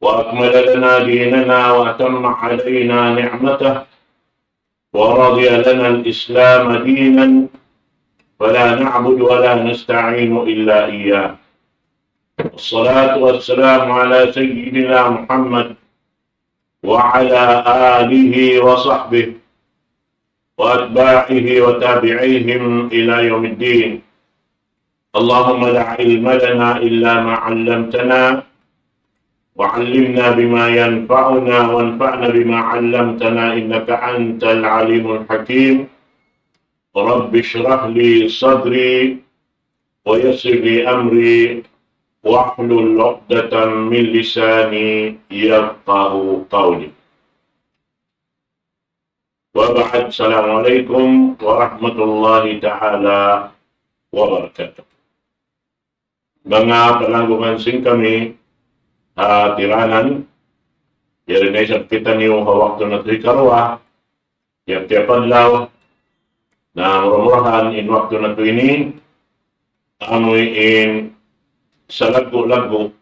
وأكمل لنا ديننا وأتم علينا نعمته ورضي لنا الإسلام دينا فلا نعبد ولا نستعين إلا إياه. والصلاة والسلام على سيدنا محمد وعلى آله وصحبه وأتباعه وتابعيهم إلى يوم الدين. اللهم لا علم لنا إلا ما علمتنا وعلمنا بما ينفعنا وانفعنا بما علمتنا إنك أنت العليم الحكيم. رب اشرح لي صدري ويسر لي أمري واحلل عقدة من لساني يفقه قولي. وبعد السلام عليكم ورحمة الله تعالى wabarakatuh. Mga palanggungan sing kami tiranan, yari na isang kita niyo hawak to na ito'y karwa, tiap-tiap adlaw, na murmurahan in wakto na ito ini, amoy in sa lago-lago,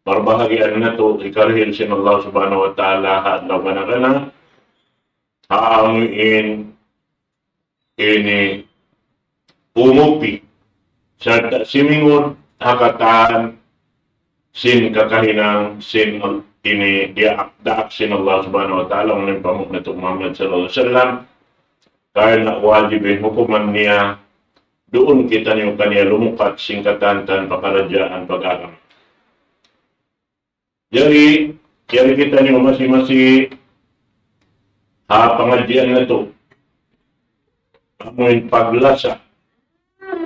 marbahagian na ito, ikarihil sin Allah subhanahu wa ta'ala, hadlaw ka na ka na, amoy in umupi sa simingon hakataan sin kakahinang sin ini diakdak sin Allah subhanahu wa ta'ala ng pamuk na ito Muhammad sallallahu alaihi wasallam kaya na wajibin hukuman niya doon kita niyo kaniya lumukat singkatan tan pakarajaan pag-aram. Jadi kita niyo masih pengajian na ito amoy paglasa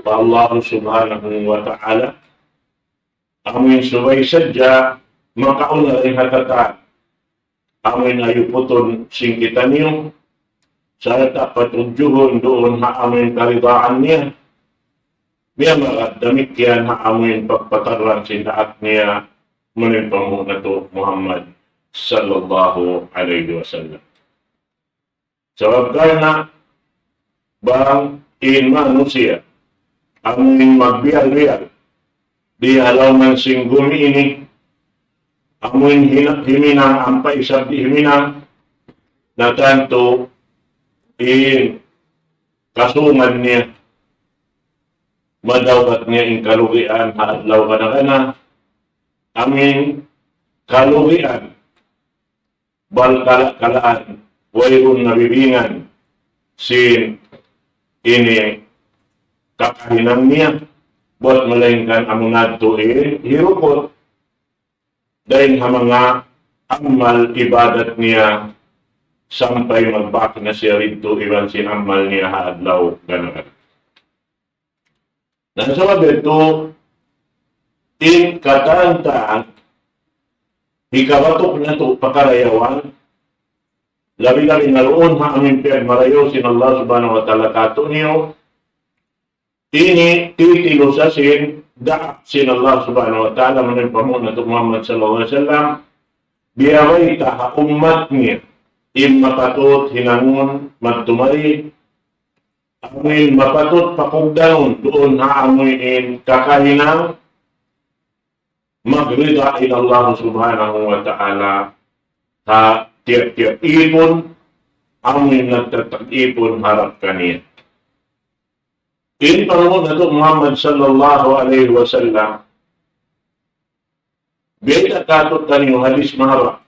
pa Allah subhanahu wa ta'ala amoy subay sadya makauna rin hatataan amoy na yuputon singkitan niyo sa patudyuhon doon haamoy karidaan niya biya makadamit yan haamoy pagpataran sindaat niya munin pamuna to Muhammad sallallahu alaihi wasallam. Sabab karena bang in manusia ang magbial-bial di halaman sing bumi ini amoy himinang ampay sabi himinang na tanto in kasungan niya madawat niya in kalugian haadlaw kana amin kalugian balkala-kalaan wayrun nabibingan sin ini kakahinang niya buat melainkan amunad tuin hirupot dahil mga amal ibadat niya sampai magbaki na siya rito iwan sin amal niya haadlaw gano'n. Nasabab ito in katantaan hikabatok na ito pakarayawan labi-labi na roon amin marayo sin Allah subhanahu wa ta'ala kato niyo ini titilusasin da'ak sin Allah subhanahu wa ta'ala manin pamuna to Muhammad sallallahu alaihi wasallam biyaway taha ummat niya in mapatut hinangon magtumari amoy mapatut pakugdanon doon amoy in kakahinang magrida in Allah subhanahu wa ta'ala ha tiap-tiap ipon amoy nagtatag-ipon harap kaniya. In panahon na ito Muhammad sallallahu alaihi wasallam beta katot kaniyo hadis mahaba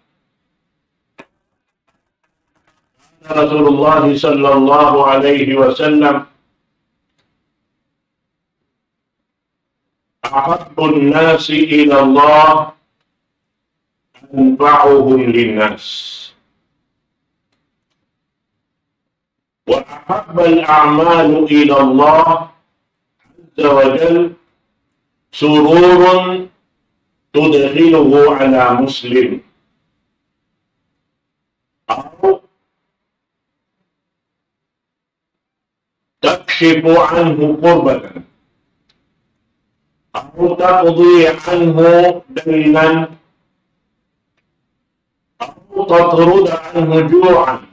Rasulullah sallallahu alaihi wasallam ahabbun nasi ila Allah anfa'uhum linnas wa ahabbal a'malu ila Allah azza wa jal sururun tudkhiluhu ala muslim aw takshifu anhu qurbatan aw taqdi anhu daynan aw tatrud anhu ju'an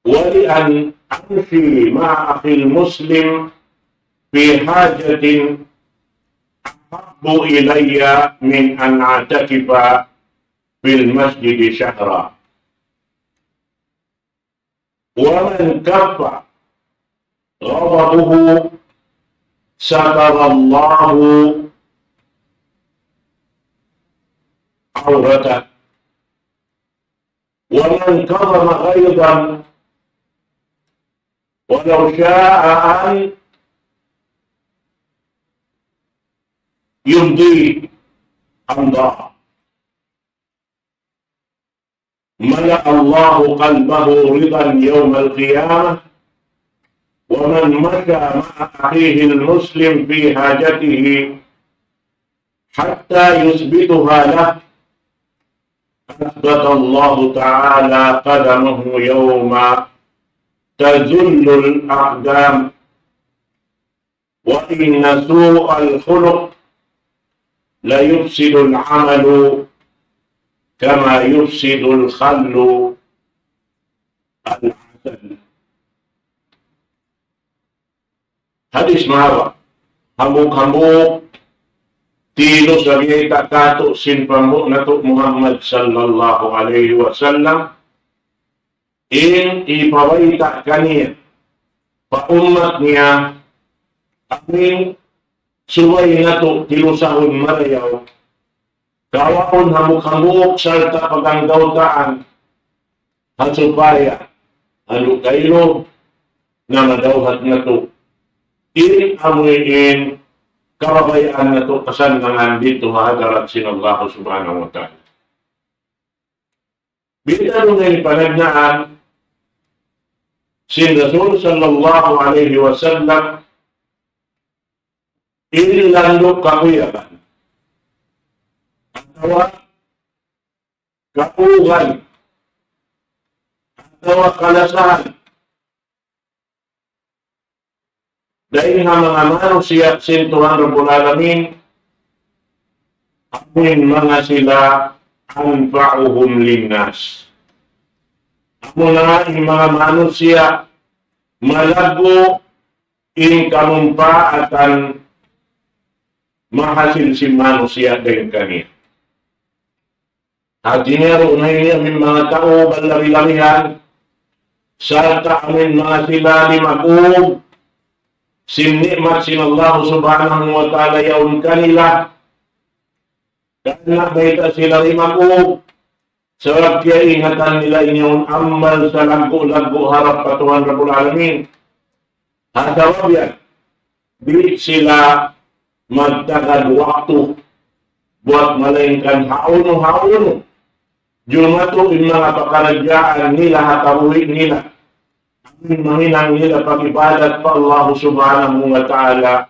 ولأن أمشي مع أخي المسلم في حاجة أحب ahabbu ilayya min an a'takifa fil masjid syahra. Wa man kaffa ghadabuhu satarallahu awratah. Wa man kadhama ghaidan walau sya'a an yumdi amdah mala Allahu qalbahu ridan yawm al-qiyamah. Wa man masya ma'a akhihi al-muslim fi hajatihi hatta yusbituha lah أثبت الله تعالى قدمه يوم تزل الأقدام. وإن سوء الخلق لا يفسد العمل كما يفسد الخل العسل. Hadis mahal, hambuk-hambuk tilo sabi takato sinpambo nato Muhammad sallallahu alaihi wasallam in ipawayta kaniya paumat niya amin suway nato tilo sahun marayaw kawaon hambuk-hambuk sarta paganggawtaan hansupaya ano kailo na madawhat nato in amuin kababayaan na ito kasanangan dito hadarat sinallahu subhanahu wa ta'ala. Binanong ngayon panagnaan sin Rasul sallallahu alaihi wasallam inilando kakuyaban atawa kaugan atawa kalasahan dahil nga mga manusia sintuhan Rabbul Alamin amin mga sila anfa'uhum linnas. Amo na yung mga manusia malago in kamumpaatan mahasil si manusia din kaniya. At dinero na yun amin mga tao balari-larihan sarta amin mga sila limagog sin nikmat sin Allah subhanahu wa ta'ala yaun kanila karena baita sila rimagog sebab dia ingatan nila inyong amal sa lagu-lagu harap patuhan Rabbul Alamin hadaw yan di sila magtagad waktu buat melainkan haunu jumatu in mga pakarajaan nila hatawi nila menghilang nila pag-ibadat pa Allah subhanahu wa ta'ala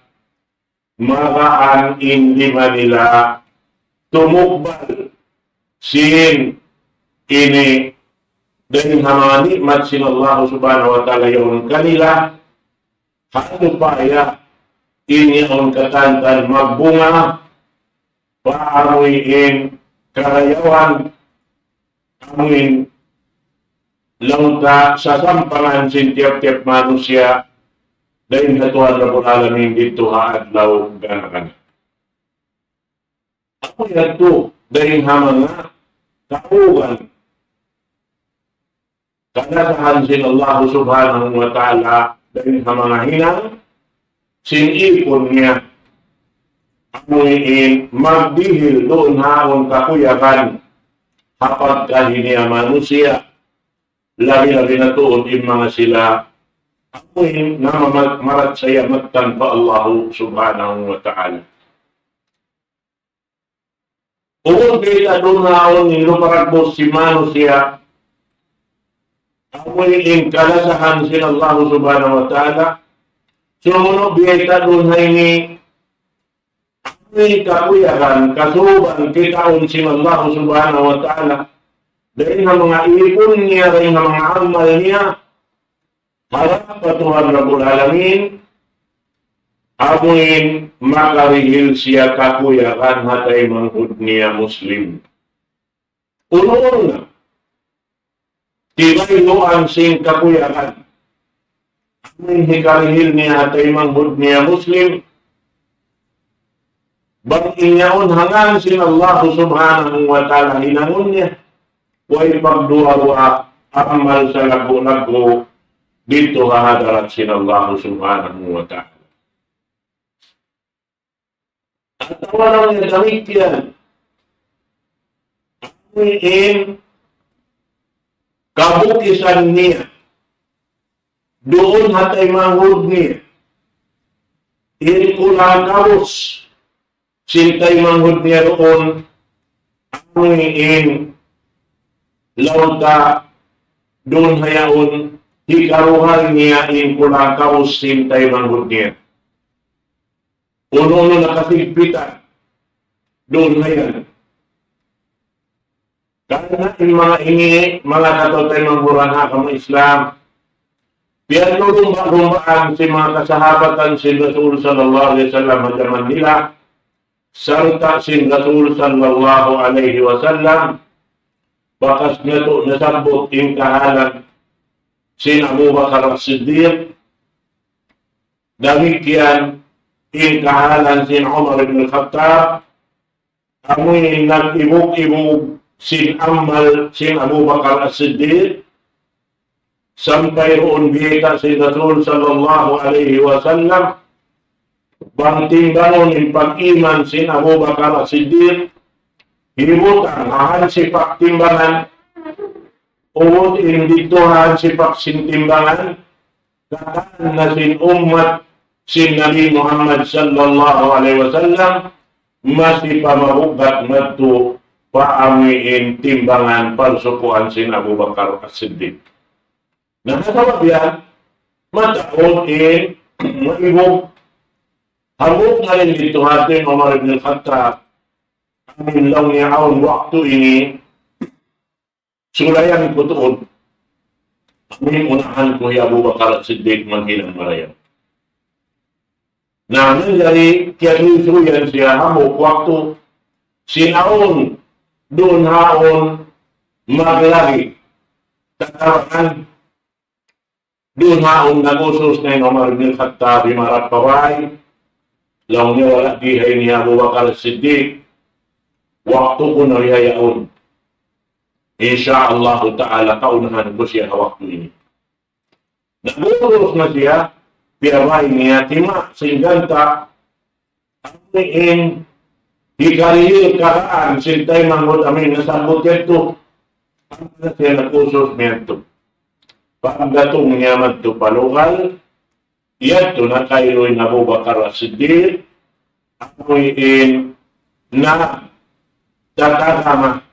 maraan hindi manila tumukbal sin ini dahil mga nikmat sin Allah subhanahu wa ta'ala yung kanila hato pa ya ini ang katantan magbunga paamuin karayawan amuin lauta sa sampangan sin tiap-tiap manusia dahil na Tuhan Rabbul Alamin dito haadlaw ganakan. Ako yato dahil mga kaugan kadasahan sin Allah subhanahu wa ta'ala dahil mga hinang sin ipon niya amuin magdihil doon haon kakuyakan hapag kahiniya manusia labi-labi na tuon yung mga sila amuin na marat saya magtan pa Allah subhanahu wa ta'ala. Kung kita doon naon niluparagbo si manusia amuin kalasahan sila Allah subhanahu wa ta'ala sumunog kita doon na ini amuin kakuyahan kasuban kitaon si Allah subhanahu wa ta'ala dahil ng mga ipon niya, dahil ng mga amal niya, harap pa Tuhan Rabbul Alamin, amuin makarihil siya kakuyakan hatay manghud niya Muslim. Unang tibay doan sing kakuyakan, amuin hikarihil niya hatay manghud niya Muslim, Bang inyaon hangan sin Allah subhanahu wa ta'ala hinangon niya. Huwag pagduwa-duwa amal sa lago-lago dito hahadarat sin Allah subhanahu wa ta'ala. At tawanan niya damit yan. Amin kabukisan niya. Doon hatay manghud niya. Kulang kabus. Sintay manghud niya doon. Amin lauta doon hayaon. Hikaruhan niya kulang kabus. Sintay manghud niya. Uno-uno nakasigpitan. Doon hayan. Karena mga mga katotay manghurana kang Islam, biar lumba-lumbaan si mga kasahabatan si Rasul sallallahu alaihi wasallam zaman nila, serta si Rasul sallallahu alaihi wasallam, bakas nato nasabot yung kahalan si Abu Bakar As-Siddiq, damikian yung kahalan si Umar ibn Khattab, amoy nag-ibog-ibog sin Amal, sin Abu Bakar As-Siddiq, sampai roon biyeta si Rasul sallallahu alaihi wasallam, banting-bangon yung pag-iman sin Abu Bakar As-Siddiq, hibutan, ahan sipak timbangan, uwod indituhan sipak sin timbangan, kataan na sin umat, sin Nabi Muhammad sallallahu alaihi wasallam, masih pamahugat madto paamiin timbangan palsukuan sin Abu Bakar As-Siddiq. Nakasawag yan, mataon maibog, hambog na rin dito natin Umar ibn Khattab, amin lang niya aon waktu ini, sulayan ko tuon, amin unahan ko yung Abu Bakar As-Siddiq maghinang marayan. Namin dari kiyasusuyan siya hambog waktu sinaon doon haon maglagi tatawakan doon haon nagusos na yung Umar ibn Khattab marat paway lang niya wala dihay ni Abu Bakar As-Siddiq waktu ko na rihayaon insyaallah ta'ala kaunahan ko siya waktu ini nagusos na siya piyaway niya tima singganta amin hikariyo karaan sintay manghod amin nasabot yato ang siya nakusos niyato. Pagdatong niya madto palugal, yato na kairoy na Abu Bakar As-Siddiq, amoy na tatakama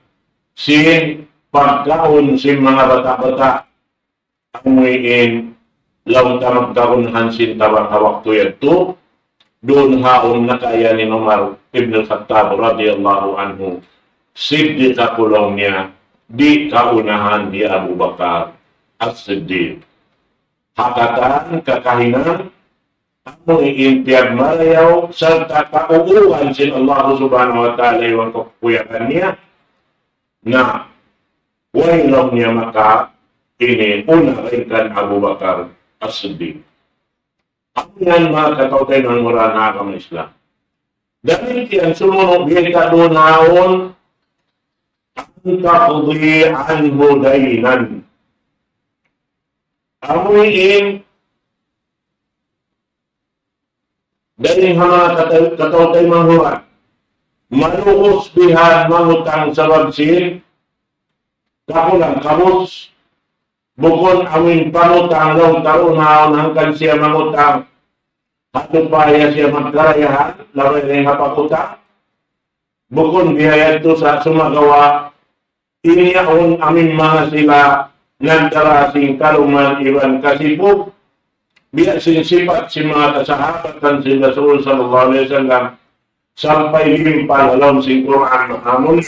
sin pagkaon sin mga bata-bata, amoy laung tamagkaunhan sin tabang hawak to yato, doon haon na kaya ni Umar ibn Khattab radiyallahu anhu siddiq kulong niya di kaunahan ni Abu Bakar As-Siddiq. Hakatan kakahinan ang iintiyag marayaw serta kauuhan sin Allah subhanahu wa ta'ala yung kakuyakan niya na wailong niya maka ini una rin Abu Bakar As-Siddiq. Ang yan mga katautay ng mura na akong Islam. Dahil yan sumunod biyeta doon naon ang kakudrian mo dainan. Amuin dahil mga katautay ng mura malukos bihan mangutang sa wagsin kakulang kabos bukod amin pangutang ng taon na hanggang siya mangutang hatong pahaya siya magkarayahan laway na yung hapakutang bukod bihaya ito sa sumagawa iniyaon amin mga sila nagdarasing kaluman iwan kasibog biya sinsipat si mga kasahabatan si Rasul sallallahu alaihi wasallam sampai limpang alam si Quran amun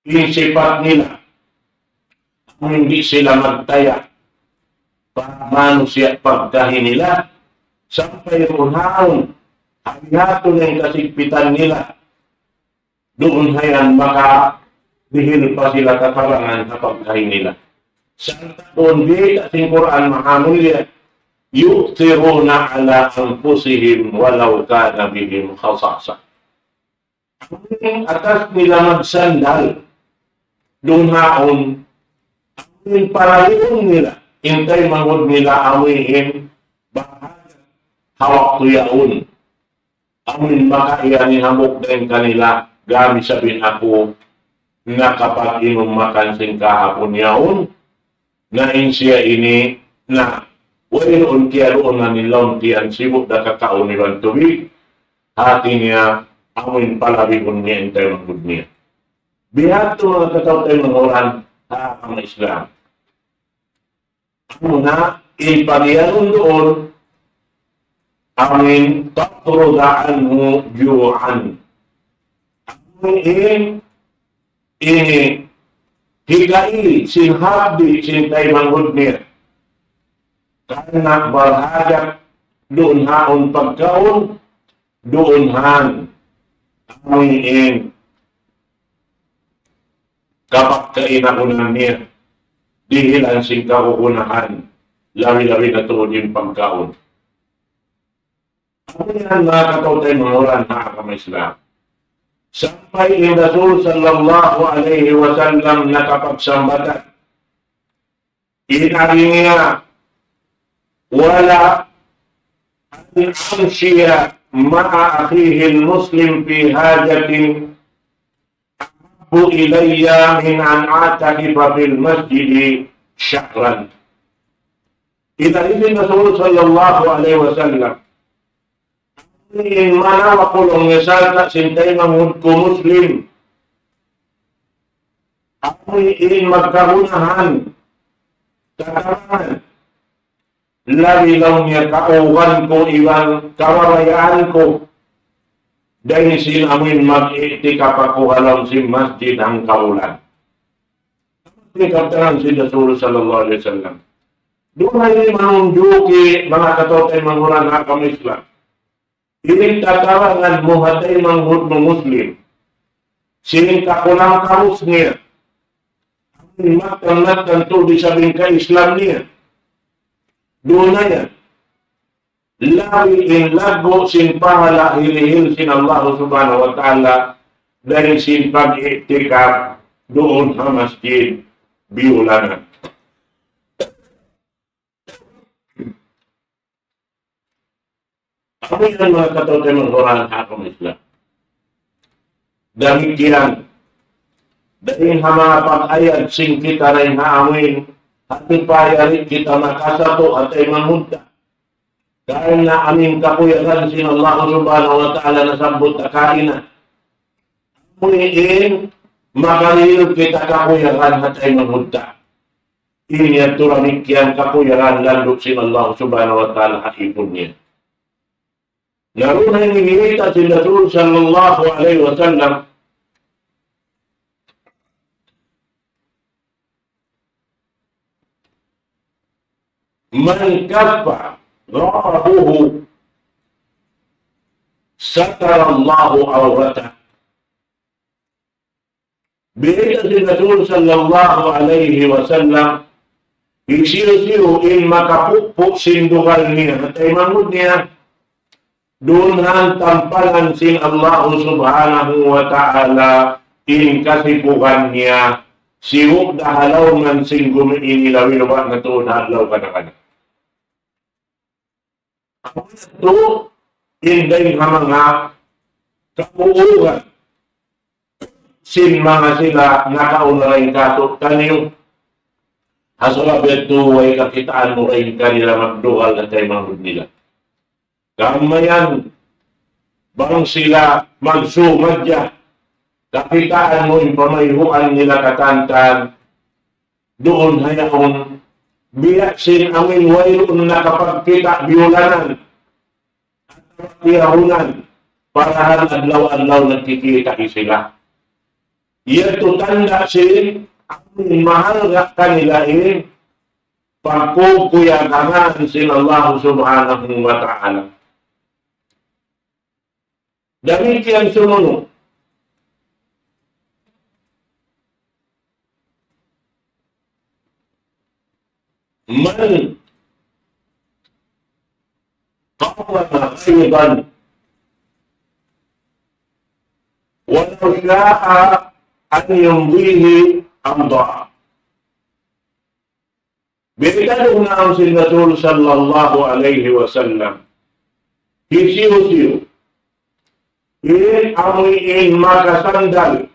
insipat nila hindi sila magtaya paano siya pagkahin nila sampai runhaon hangyato ng kasigpitan nila doon hayan maka dihil pa sila kakarangan sa pagkahin nila santa doon di kasing Quran mahamon niya yu'thiruna ala anfusihim walau kana bihim khasasa. Ang atas nila magsandal, doon haon, ang parayon nila, intay mangod nila awihin, bahag hawak tuyaon. Amin makaiyan ni hamok din kanila, gamit sabihin ako, na kapag inumakan sing kahapon yaon, na siya ini, na wala kaya roon na nilaon tiyan sibuk da kakaon nilang tubig, hati niya, amin palabihon niya intay mangod niya. Bihat ito mga kataw tayo ng oran sa mga Islam. Ang na, ipagyaron doon, amin tatrodaan mo juan. Amin ini higai sinhabdi sintay manghud niya. Karena berhajat doon haon pagkaon, doon han. Amin kapag kainakunan niya, dihil ang singkakukunahan, lawi-lawi na tuon yung pagkaon. Ano yan mga katautay mga oran na Islam? Sampai yung Rasul sallallahu alaihi wasallam nakapagsambatan. Inari niya, wala an amsiya ma'a akhihi muslim fi hajatin ahabbu ilayya min an atakifa fil masjidi syahran. Inari Rasul sallallahu alaihi wasallam in mana wakulong ngesal sintay manghud ko Muslim. Ako in magkagunahan, katarangan, labi lang niya kauwan ko, iwan kawarayaan ko, dahil sin amin mag-itikap ako alam si masjid ang kaulan. Ikataran si Rasul sallallahu alaihi wasallam. Doon ay manunduki mga katotay manghuran hakam Islam. Iring tatarangan mo hatay manghud mo Muslim. Sining kakulang karus niya. Ang matang tentu disabing ka Islam niya. Doon na yan. Lawi in lago sin pahala hilihil sin Allah subhanahu wa ta'ala dahil sin pag-iktikab doon sa masjid biulanan. Ako yan mga katotoy ng Quran hakam Islam. Damikian. Dahil mga pag-ayad sing kita rin haamin ating payarit kita makasato at ay mamunta. Dahil na aming kakuyagan sin Allah subhanahu wa ta'ala na sambut na kaina. Muniin, makalilog kita kakuyagan at ay mamunta. Inya turamikyan kakuyagan landok sin Allah subhanahu wa ta'ala at ipon niya. Naroon ay ninihita si Rasul sallallahu alaihi wasallam man kaffa gharabuhu satara Allahu awrata. Bihita si Rasul sallallahu alaihi wasallam isiyo-siyo in makapukpuk sindugal niya at ay mangod niya doon ang tampalan sin Allah subhanahu wa ta'ala in kasipukan niya siwok dahalaw man sing gumiinilawi ba na to dahalaw ka na ka na. Ako ito, inday nga mga kapuuran sin mga sila nakaunaray kato kaniyong hasalabet way kakitaan mo rin kanila magduhal na tayo manghud nila. Kamayan, bang sila magsumadya, kapitaan mo yung pamayhuan nila katantan, doon hayaon, biyak sin amin wayroon na kapagkita biulanan, at tiyahunan, parahan adlaw-adlaw nagkikita sila. Ito tanda sin, amin mahal kanila pagkukuyagangan sin Allah subhanahu wa ta'ala. Demikian sumunod. Man قال أيضا ولو شاء أن يمضيه أمضى. Beritahu na ang Rasul sallallahu alaihi wasallam. Hisiyo-siyo. Amuin makasandal.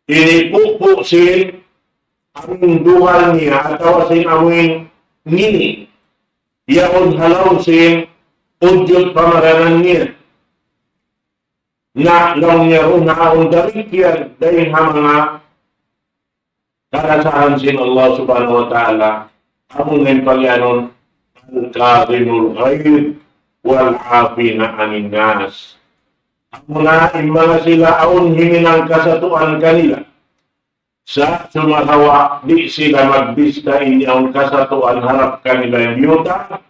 Inipupusin ang duhal niya at awasin amuin ngini. Yaon halaw sin udyot pamaranan niya. Na lang niya ron naon darikyan dahil mga karasahan sin Allah subhanahu wa ta'ala among ngayon pagyanon al-karimul ghaib wal-afina anin nas. Amo na mga sila aon himinang kasatuan kanila sa sumahawa di sila magbista inyong kasatuan harap kanila yung yuta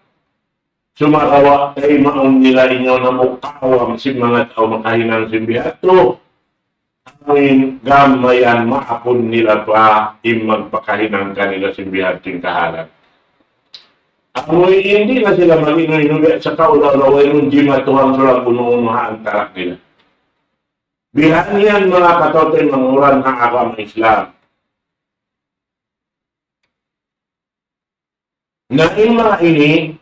sumakawa kay maong nila inyo na mukawam si mga tao makahinang simbihato. Amin gamayan maapon nila pa magpakahinang kanila simbihating kahalan. Amoy hindi na sila mag-inuinubi sa kaulaw-laway ng jima tuhang sulang puno-unuhaan tarak nila. Bihan yan mga katotoy manguran ng agam Islam. Na mga ini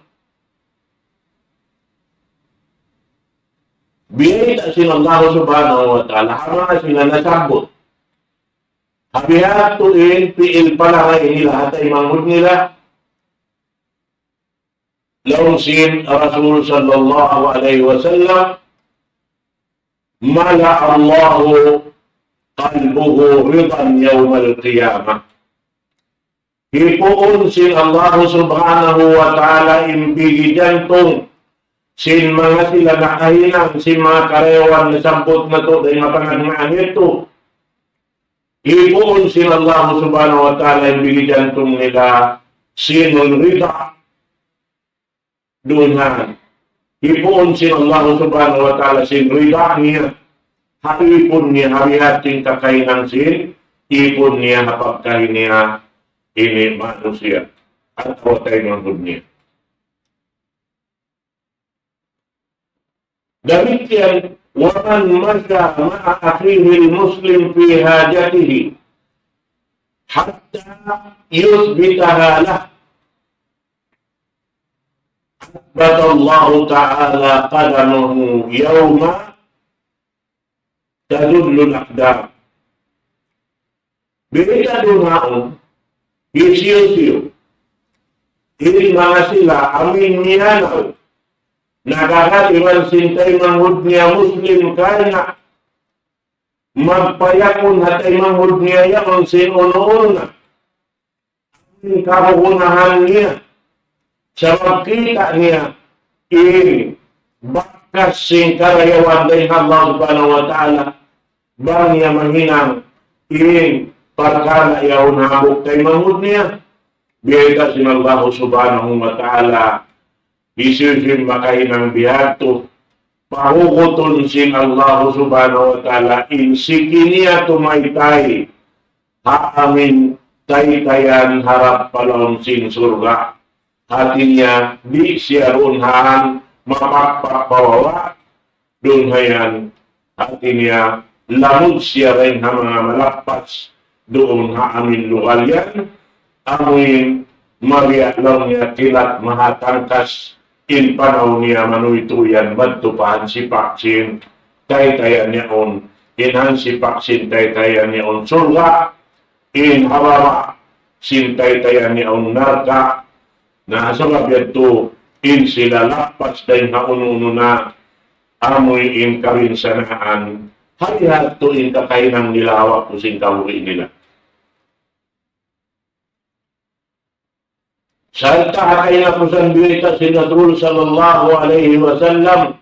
binita sila Allah subhanahu wa ta'ala hama sila nasabot. Habihatuin piil pala kayo nila at ay manghud nila. Laung sin Rasul sallallahu alaihi wasallam mala Allahu qalbuhu ridan yawmal qiyamah. Hipuun sin Allah subhanahu wa ta'ala imbigi jantong sin mga sila nakahinang, sin mga karewan na sampot na to dahil mapangangaan ito. Hipuun sin Allah subhanahu wa ta'ala imbigi jantong nila sinul rida dunhan. Hipuun sin Allah subhanahu wa ta'ala sin rida niya. Hapipun niya habihating kakainang sin, ipun niya hapagkain niya ini manusia atau tayo manghud niya. Demikian waman masya ma'a akhihi muslim fi hajatihi hatta yusbitaha lah batallahu ta'ala qadamuhu yawma tadullul aqdam. Beda dunaon isiyo-siyo ini mga sila amin niyanaw nakakatiman sintay manghud niya muslim kaya magpayakon hatay manghud niya yung sinunoon ang kahuhunahan niya sa magkita niya bakas sing karayawan dahil Allah subhanahu wa ta'ala bang niya manghinang pagkala yaw nabok tay manghud niya biyada sin Allah subhanahu wa ta'ala isisin makahinang bihato pahukuton sin Allah subhanahu wa ta'ala insiki niya tumaytay haamin taytayan harap palong sin surga hati niya di siya runhaan mapagpapawawa dun hayan hati niya lamod siya rin ha mga malakpas doon haamin lugal yan amin mariat lang niya kilat mahatangkas in panahon niya manuituyan madtupahan si paksin taytayan niya on inhan si paksin taytayan niya on surga in hawawa sin taytayan niya on narka na asal to in sila lapas dahil uno na amoy in karinsanaan halihat to in kakainang nilawak ko sin kahuwi nila. Salta kay na pusan birita si Rasul sallallahu alaihi wasallam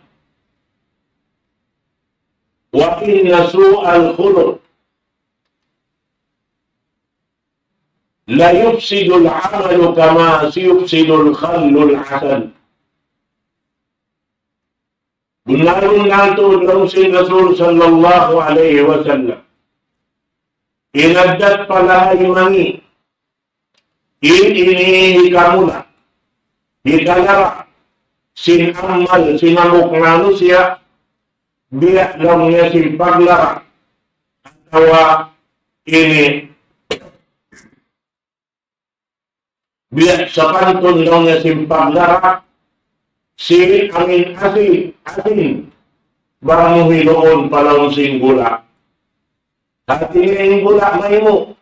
wa inna su'al khuluq la yufsidu al-'amalu kama yufsidu al-khallu al-'asal. Bunarun nato ng si Rasul sallallahu alaihi wasallam inaddat pala mangi ini hikamula, hikalara, sinamal, sinamuk manusia, biak lang niya simpaglara, atawa ini, biak sa kanton lang niya simpaglara, si angin asin, bang hiloon palawang singgula. Hati niya yung gula may mo,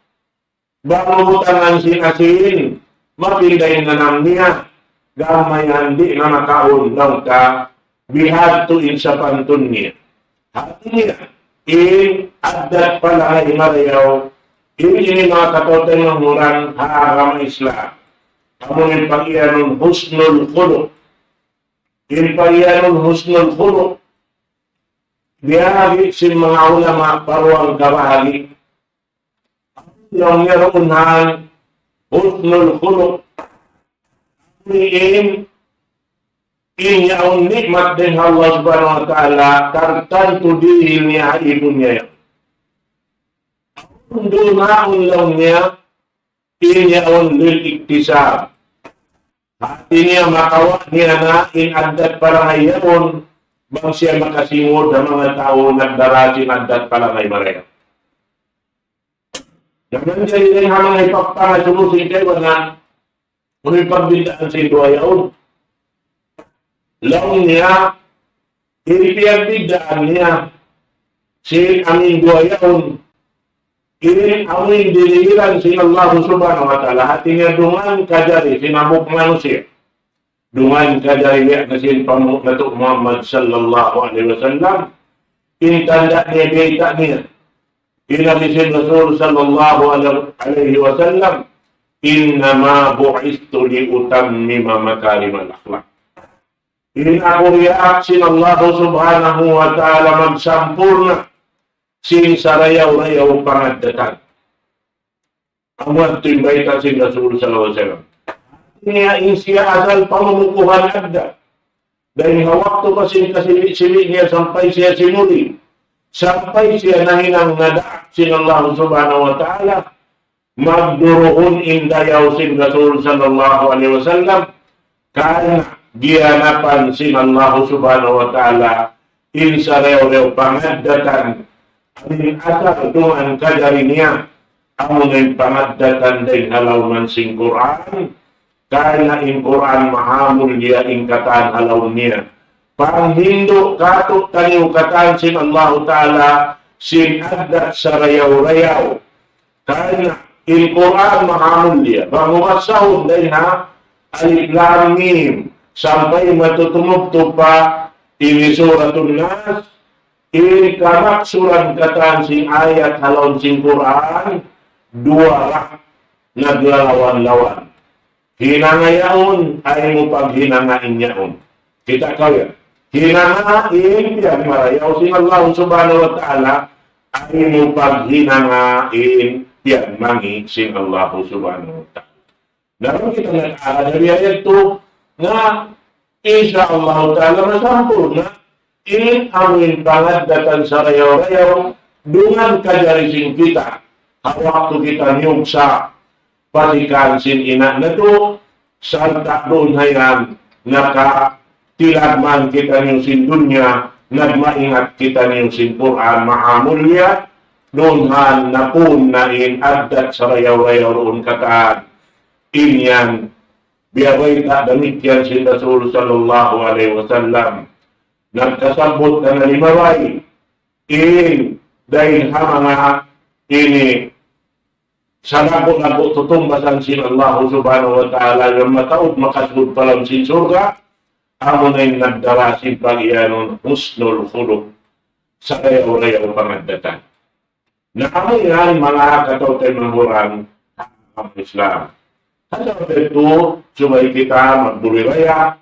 bang butangan sinasin, mapinday na nang niya, gamayan di na nakaundang ka, bihad to in sa pantun niya. Hati niya, in adat pala ay marayaw, ini mga katotan ng murang haram Islam. Kamu pag-iyanon husnul khuluq. In pag-iyanon husnul khuluq, biyagi si mga ulama paruang kabahagi. Yung meronhan husnul khuluq. In yaon nikmat din Allah subhanahu wa ta'ala tartantu dihil niya ibun niya. Dunaon lang niya in yaon lil iktisab. Hati niya makawa niya na in adat parangayaon bang siya makasingod ng mga tao nagdarasin adat palangay mareya. Naman siya yung hamang ipapanga sumusin kayo na kung ipagbindaan sa ito ayaw. Lang niya, ipiyagdidaan niya si aming duayaon. Aming dilihiran si Allah subhanahu wa ta'ala. Hati niya dungan kajari, sinamuk manusia. Dungan kajari niya na sin pamuk na to Muhammad sallallahu alaihi wasallam. Intanda niya, bita niya. Inabisin Rasul sallallahu alaihi wasallam. Innama bu'istu liutammima makarimal akhlaq. In ako reaction Allah subhanahu wa ta'ala magsampurna sin sarayaw-rayaw pangadatan. Amuan timbay sin Rasul sallallahu alaihi wasallam. Niya siya asal pamumukuhan agda. Dahil hawak to kasi kasili niya sampai siya sinuli. Sampai siya nahinang nadaak sin Allah subhanahu wa ta'ala. Magduruhun indayaw sin Rasul sallallahu alaihi wasallam. Karena giyanapan sin Allah subhanahu wa ta'ala. In sarayaw-rayaw pangadatan. Amin asal doon kajari niya. Amunin pangadatan din halawman sin Quran. Kaya in Quran mahamul niya in katan halaw niya. Panghindo kato taniw katan sin Allah Ta'ala sin adat sa rayaw-rayaw. Kaya in Quran mahamul niya. Bangumasahon din ha, alif lam mim. Sampai matutumugto pa ini suratun nas. In kamaksuran katan sin ayat halaw sin Quran. Dua rak naglalawan-lawan. Hinangayaon ay mo paghinangain niyaon. Kita kaya. Hinangain yan marayaw sin Allah subhanahu wa ta'ala ay mo paghinangain yan mangi sin Allah subhanahu wa ta'ala. Naroon kita nag-aaral dari ayat ito na insya Allah ta'ala masampur na in amin pangadatan sa rayaw-rayaw dungan kajarisin kita. Hawak to kita niyog sa patikan sin ina na to, salta doon hayan, nakatilagman kita niyong sin dunya, nagmaingat kita niyong sin Quran, mahamulya, doon han napun na in adat sa rayaw-rayaw roon kataan. Inyan, biyaway ta damit yan sin Rasul sallallahu alaihi wasallam. Nagkasabot na nalimaway, in dahil mga ini sa labo-labo tutumbasan sin Allah subhanahu wa ta'ala yung mataod makasud palang sin surga amo na yung nagdara sin pag-iyanon husnul khuluq sa rayaw-rayaw pangadatan. Naamo yan mga katawtay mamurang ang Islam. Sa ito, sumay kita magduliraya,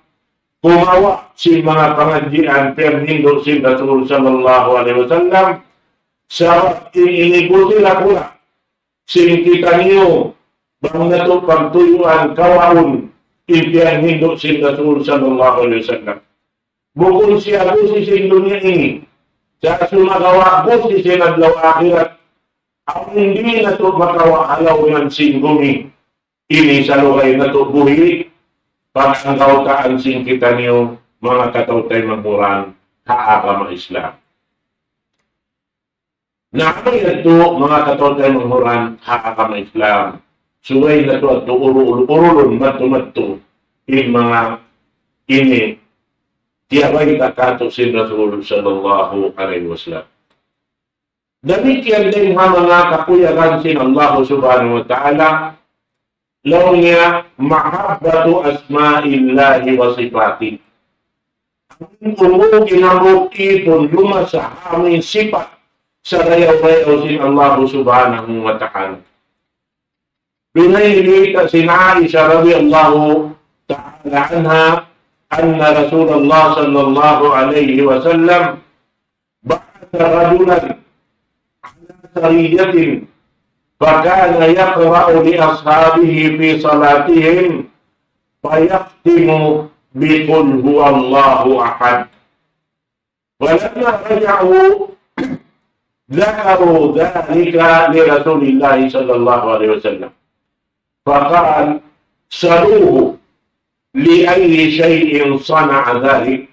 kumawa sin mga pangadjian pernindo sin Rasul sallallahu alaihi wasallam sa inibuti na pula. Sin kita niyo, bang nato pagtuyuan kawaon, ipiang hindo sin Rasul sallallahu alaihi wasallam. Bukod siya busi sin dunia ini, sa sumagawa busi sin adlaw akhirat, ang hindi na to makawa alaw ng sin gumi. ini sa lugar na to buhi, pag ang kautaan sing kita niyo, mga katautay magmuran, haagama Islam. Naamay na to, mga katautay magmuran, haagama Islam. Suway na to at urulun, matu-matu, in mga ini, tiyabay takato si Rasul sallallahu alaihi wasallam. Demikian din mga kakuyagan sin Allah subhanahu wa ta'ala, law niya mahabbatu asma'illahi wa sifati. Ang umugin ang itong lumasa aming sifat sa rayaw-rayaw sin Allah subhanahu wa ta'ala. Pinahilita sin Aisha radiyallahu ta'ala anha anna Rasulullah sallallahu alayhi wa sallam ba'atha rajulan ala sariyatin فكان يقرأ لأصحابه في صلاتهم فيختم بقل هو الله أحد. ولما رجعوا ذكروا ذلك لرسول الله صلى الله عليه وسلم فقال سألوه لأي شيء صنع ذلك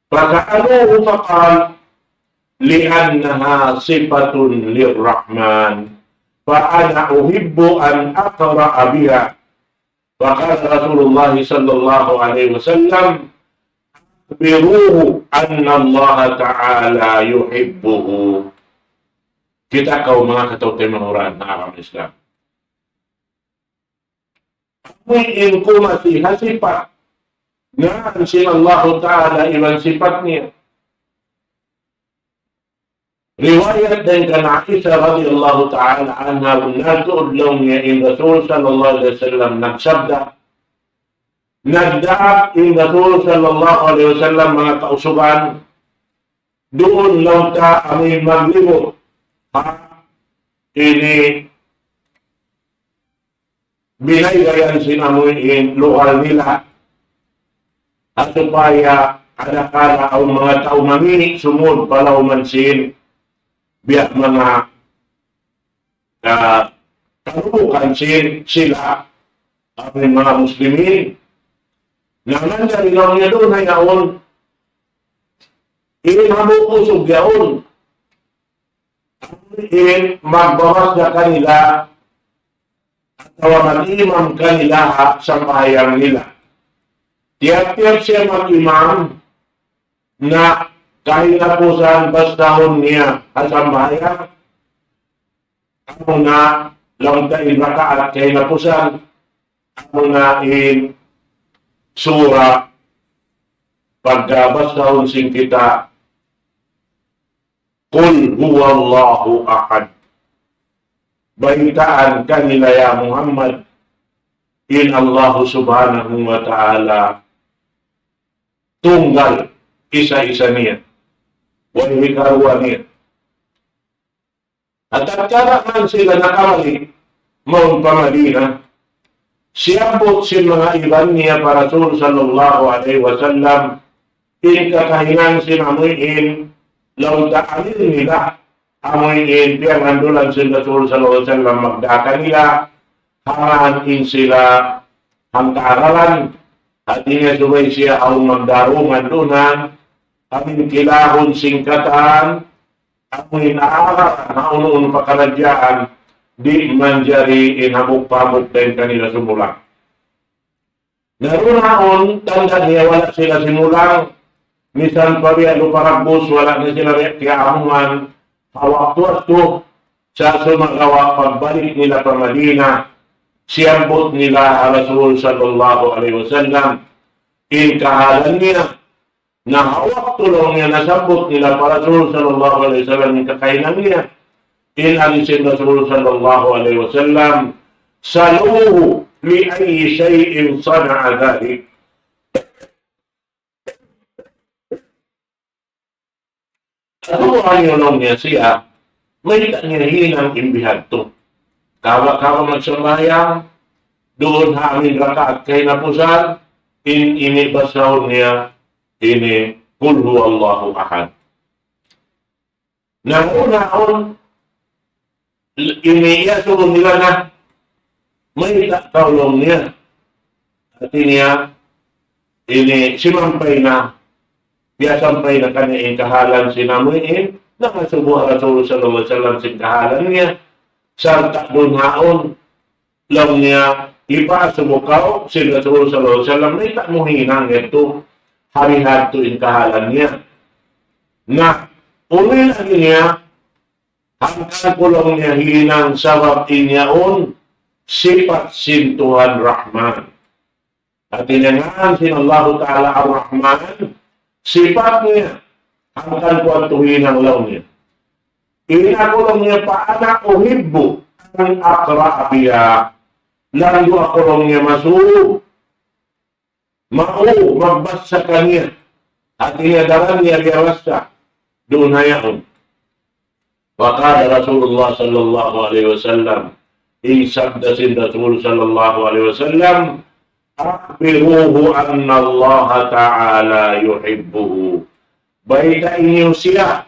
فسألوه فقال لأنها صفة للرحمن فأنا أحب أن أقرأ بها. فقال رسول الله صلى الله عليه وسلم أخبروه أن الله تعالى يحبه. Kita kaum mga katautay manuran na alam Islam. Amuin ko masih sifat na si Allah Ta'ala iwan sifat niya. Riwayat dan kana Aisyah radhiyallahu ta'ala anha nagtuudlaw niya in Rasul sallallahu alaihi wasallam nagsabda nagdaap in Rasul sallallahu alaihi wasallam mga kausugan doon law ta amin maglibo ha ini binaygayan sinamoy in lugar nila at supaya adakala ang mga tao mangini sumud palaw mansin biar mga karubukan sila ang mga Muslimin. Naman na rin niya doon ay naon inhamukusog yaon magbawas na kanila at mag-imam kanila sa bayang nila. Tiyak-tiyak siya mag-imam na kahit napusan bastahon niya kasambayan, ako na lang tayo rakaat kay napusan, ako na in sura pagkabastahon sing kita, Qul huwallahu ahad. Baitaan kanila ya Muhammad, in Allah subhanahu wa ta'ala tunggal isa-isa niya. Wahai karuan niya. At tatkala man sila nakamali, maun pa Madina, siyabot si mga iban niya para Rasul sallallahu alaihi wasallam, in kakahingan sinamuin, law daanin nila, amuin, piang nandulan si Rasul sallallahu alaihi wasallam, magdaka nila, hanganin sila ang kaaralan, at inasubay siya ang magdarungan dunan, amin kilahon singkatan, amin aara na unoon pakaladyaan, di manjari inhabog-pamog din kanila sumulang. Narunaon, tanda niya wala sila simulang, misan pa biya luparabos, wala na sila kiamungan, hawak-tuwas sa sumagawa pagbalik nila pa Madina, siyambot nila ang Rasul sallallahu alaihi wasallam, in kahalan niya, na hawak tulong niya, nasabot nila para Rasul sallallahu alaihi wasallam yung kakainan niya. Inalisin Rasul sallallahu alaihi wasallam, saluhu li ayyi shay'in sana'a dhalik. Atuhan yun niya siya, may tangihinang imbihad to. Kawa magsambayang, doon hamin rakaat kay napusan, inibasaw niya, ini Qul huwallahu ahad. Nauna-on, iniyasunod nila na may kaulong niya. At niya, ini simampay na, biyasampay na kaniing kahalan sinamuin, nakasubuha Rasul sallallahu alaihi wasallam sin kahalan niya, sarta doon haon, lang niya, ipa sumukaw, si Rasul sallallahu alaihi wasallam, may tak mo hinang ito, hari-hari in kahalan niya. Na, uli lagi niya, hanggang kulong niya hinang sabab inyaon, sifat sin Tuhan Rahman. At inangaan sin Allah Ta'ala Ar-Rahman, sifat niya, hanggang kuantuhin ang law niya. Inakulong niya paana uhibbu ang akra'abiya, lalo akulong niya masuk, magbasa kanya, at inadaran niya biyawasta, doon hayaon. Wakala Rasulullah sallallahu alaihi wasallam, isabda sin Rasul sallallahu alaihi wasallam, akbiruhu anna Allah ta'ala yuhibbuhu. Baita inyo siya,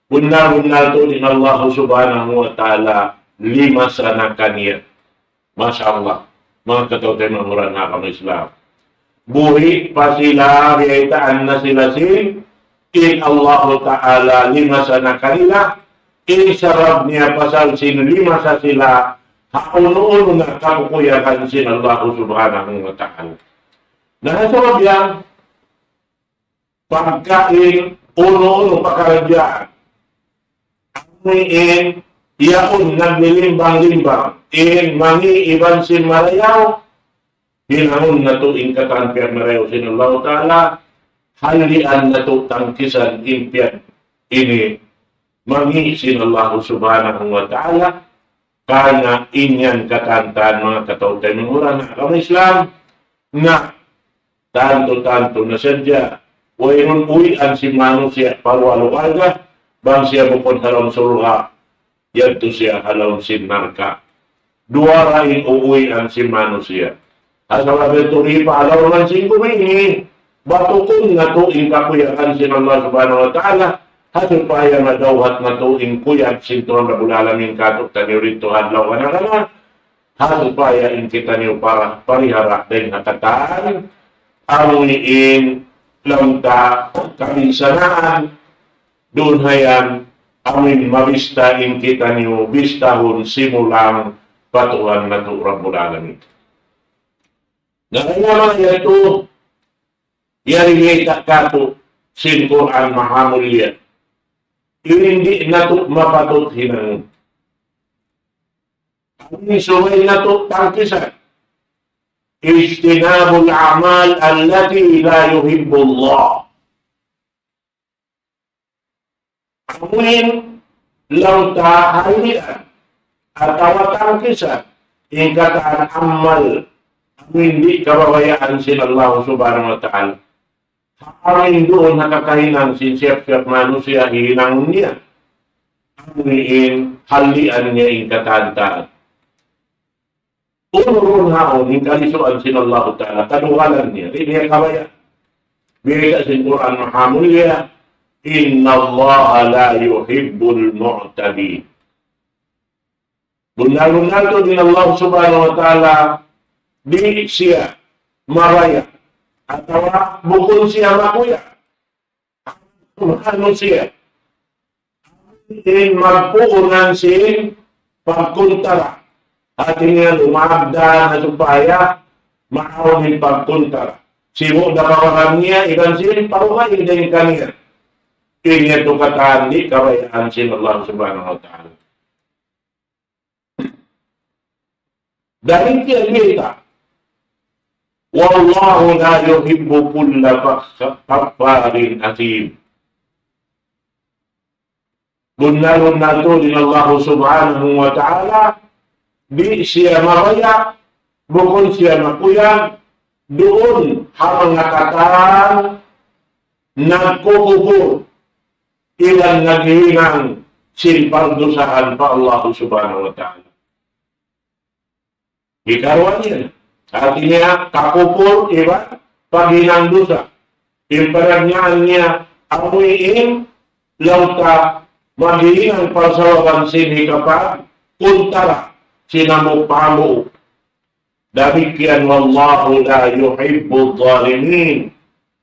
benar-benar to din Allah subhanahu wa ta'ala, lima sana kaniya. Masya Allah, mga katotoy mamuran na kami Islam. Buhi pa sila, biyaitaan na sila sin, in Allah Ta'ala lima sana kanila, in sarab niya pasal sin lima sa sila, hauno-uno na kakukuyakan sin Allah Subhanahu wa Ta'ala. Nakasarap yan, pagkain, uno-uno pakaradyaan, amuin, iyaon naglilimbang-limbang, in mangi iban sin marayaw, hinahon na to ingkatan piyan marayaw sin Allah Ta'ala, halian na to tangkisan impian ini mangi sin Allah Subhanahu wa Ta'ala, kana inyan katantan mga katautay ng uran na kami Islam na tanto-tanto na sadya wayron uwian si Manu siya parwalo alga bang siya bukod halong suruha yadto siya halong sin narka duwara in uwian si Manu siya asal abeturi pa alaw man sin kumini batukon na to in kakuyakan sin Allah Subhanahu wa Ta'ala hasil pa yan na dawhat na to in kuyat sin Tuhan Rabbul Alamin katok taniw rito hadlaw kanakana hasil pa yan in kita niyo para parihara din nakataan amuin lamta kaminsanaan doon hayan amin mabista in kita niyo bistahon simulang patuhan na to Rabbul Alamin. Nakaya mga ito yari tak kato sin Quran mahamulya hindi na to mapatut hinang ang sumay na to tangkisan ijtinabul a'mal allati la yuhibbu Allah amuin lang tahalian atau tangkisan ingkatan amal hindi kababayaan sin Allah Subhanahu wa Ta'ala amin doon nakakahinang sinsiyap-siyap manusia hinang niya. Amin halian niya in katantaan. Unurun haon, in kalisuan sin Allah Ta'ala, kaduhalan niya. Hindi niya kabaya. Bigay sin Quran mahamulya, inna Allah la yuhibbul mu'tadi. Bunal-bunal to din Allah Subhanahu wa Ta'ala, di siya maraya. Atau bukun siya makuya. Ano siya? In magpuunan sin pagkuntara. At niya lumabda na supaya maawin pagkuntara. Sibo na kawakan niya, ikan sin parukain din kaniya. Inya to katandi kabayaan sin Allah Subhanahu wa Ta'ala. Dahil kita, wallahu la yuhibbu kulla kaffarin athim. Bunalun na to din Allah Subhanahu wa Ta'ala, di siya mabaya, bukod siya makuyang, doon habang nakatan, nagkukubur, ilang naghinang sinpardusahan pa Allah Subhanahu wa Ta'ala. Ikaroan yan. Artinya kakupur iba paghinang dosa. Imperanyaan niya amuin lauta maghinang pasawakan sini kapag kuntara sinamupamu Demikian wallahu la yuhibbul zalimin.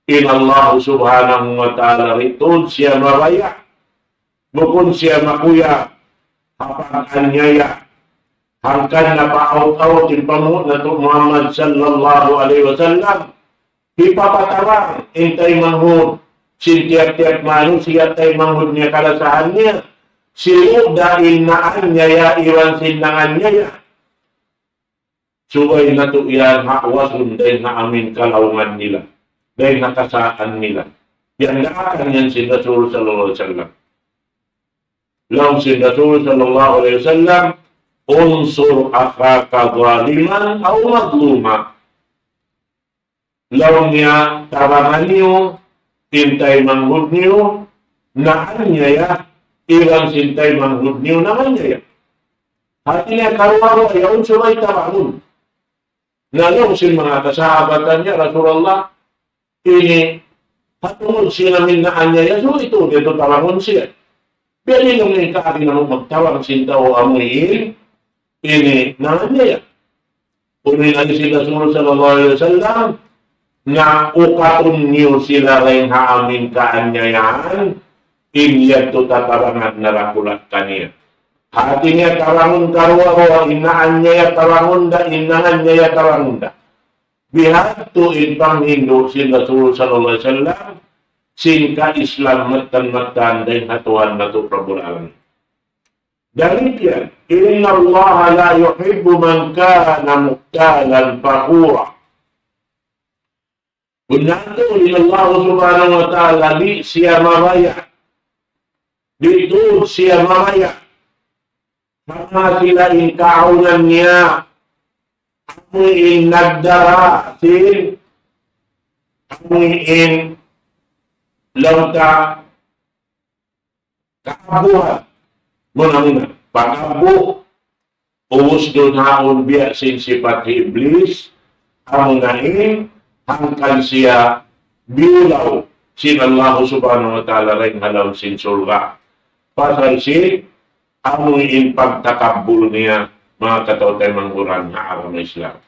Inallahu subhanahu wa ta'ala ritun siya maraya. Bukun siya makuya. Hapang anyaya. Hangkan na paaw-aw timpamut na to Muhammad sallallahu alaihi wasallam. Ipapatawang intay manghud. Sintiap-tiap manusia tay manghud niya kalasahan niya. Siyo dahil na anyaya iwan sinangan niya. Subay na to iyan hakwasun dahil na amin kalaungan nila. Dahil nakasaan nila. Yan nakakan yan si Rasul sallallahu alaihi wasallam. Laung si Rasul sallallahu alaihi wasallam, unsur akhaka zaliman aw mazluma. Laung niya tabangan niyo, tintay manghud niyo, naan niya ya, ilang sintay manghud niyo naman niya ya. Hati niya karuwa ya unsur ay tabangun. Nalaung si mga kasahabatan niya, Rasulullah, ini patungod siya namin na anyaya, so ito, dito tawangon siya. Pero yung may kaari na magtawang sinta o amuyin, ini na anyaya. Unin na sila sunod sallallahu alaihi wasallam, na ukatun niyo sila rin haamin kaanyayaan, inyad to tatarangan na rakulat kaniya. Hati niya tawangon karwa o inaanyaya tawangon da, inaanyaya tawangon da. Bihatu ibang Hindu si Rasul sallallahu alaihi wasallam singka Islam matan-matan dan hatuan na to Rabbul Alamin. Demikian, inna Allah la yuhibbu man kana muqtalan fakhura. Benar Allah subhanahu wa ta'ala di siya mamaya. Dito siya mamaya. Mga sila inkaunan niya. Amuin nagdarasin, amuin langka kaabuhan. Muna-muna, pag-abu, uwos doon haon biya sin sifat iblis, amunain, hangkan siya biulaw, sin Allah subhanahu wa ta'ala rin halaw sin surga. Pasal si, amuin pagtakabul niya, mga katautay mangguran na alam na Islam.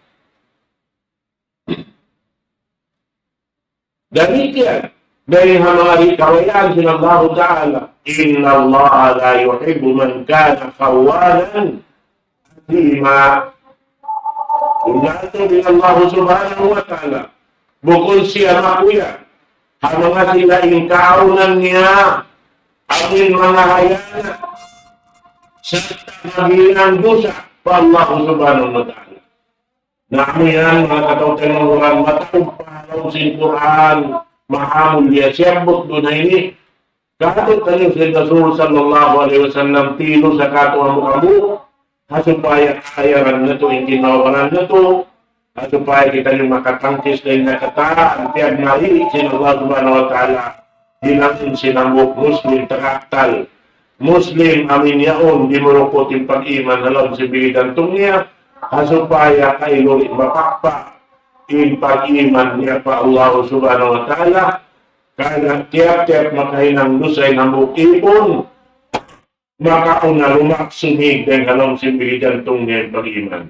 Demikian, dari mga kawayan sin Allah Ta'ala, inna Allah la yuhibbu man kana khawanan lima. Unato din Allah subhanahu wa ta'ala, bukod siya makuya, mga sila inkaunan niya, amin mga hayana, sa taginan dosa, Allah subhanahu wa ta'ala. Namin yan, mga katautay ng Quran, matapagpalaw sin Quran, mahamon niya, siyambot doon na ini. Katot kayo si Rasul sallallahu alaihi wasallam, tino sa kato ang mukamu, hasupaya kayaran na to, hindi nawawalan na to, hasupaya kita yung makatangkis na yung nakata, ang tiyag nahi, sin Allah subhanahu wa ta'ala, hinangin sinambok Muslim, takaktal. Muslim amin yaon di merupot yung pag-iman alam si bigitantong niya hasupaya kayo mapakpa yung pag-iman niya pa Allah subhanahu wa ta'ala kaya tiap-tiap makahinang lusay na mukipon makauna lumaksumig din alam si bigitantong niya yung pag-iman.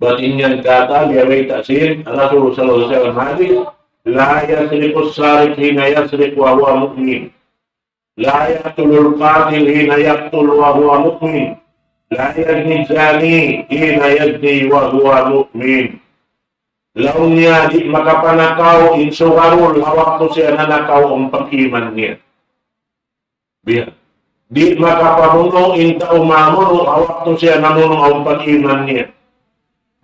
Batin yan kata liyaway tasin Rasul sallallahu alaihi wasallam hadis la yasriqus sarik hina yasriq wa huwa mu'min. La yaqtulul qatil hina yaqtul wa huwa mu'min. La yazni zani hina yazni wa huwa mu'min. Laun niya di makapanakaw insugarul hawak to siya nanakaw ang pag-iman niya. Biya. Di makapamuno inta umamuno hawak to siya namuno ang pag-iman niya.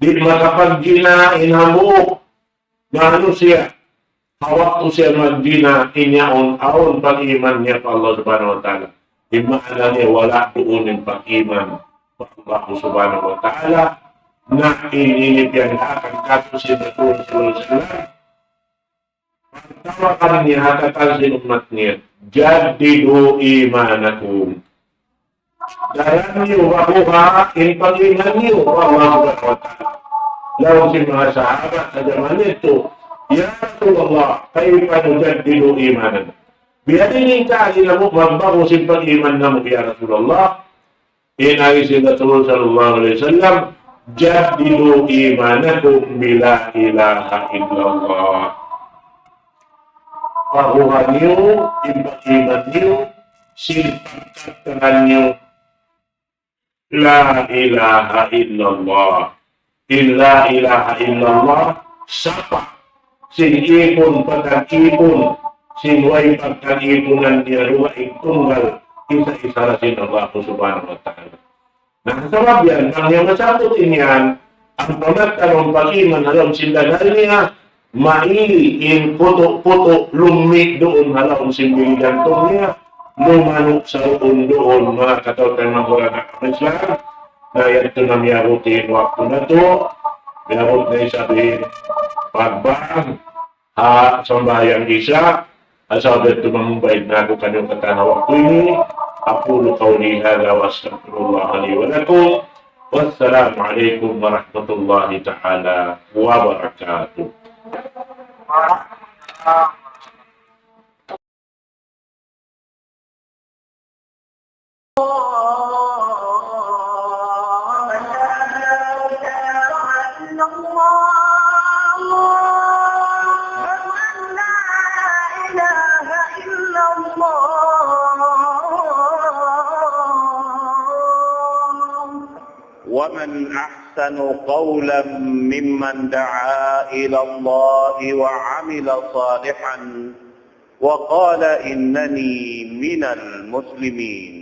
Di makapaggina inhamuk na ano siya. Hawak to siya magdina inyaon aon pag-iman niya pa Allah subhanahu wa ta'ala. Imaana niya wala doon yung pag-iman pa Allah subhanahu wa ta'ala na ininip yan akan kato siya na tuwan sila. Pagtawakan niya hatatan sin umat niya, jadidu imanakum. Dayan niyo wabuha in pag-iman niyo pa Allah subhanahu wa ta'ala. Lawang si mga sahabat sa zaman nito, ya Rasulullah, kaifa nujaddidu imanan? Biadini kali namu magbago simpang iman namu ya Rasulullah. Inagi si Rasul sallallahu alaihi wasallam, jadilu imanakum bila ilaha illallah. Baruhan niyo, iman niyo, silpagkatanan niyo, la ilaha illallah. Illa ilaha illallah, sapa, sinipon pagkakipon, sinway pagkakiponan niya, ruwaing tunggal, isa-isa na sinAllah subhanahu wa ta'ala. Nakasabab yan, ang yung masabutin yan, ang pamatanong pag-iman alam sindanal niya, maiin puto-puto lumik doon halang simbigan niya, lumanok sa roon doon, mga katawtan ng mga Islam, na ito na miyarutin waktu na to, miyarut na isabihin, pagbang, ha, sambayang isa, asabat ito mambayad na ako kanyang katana waktu ini, أقول قولي هذا وأستغفر الله لي ولكم والسلام عليكم ورحمة الله تعالى وبركاته. ومن أحسن قولا ممن دعا إلى الله وعمل صالحا وقال إنني من المسلمين.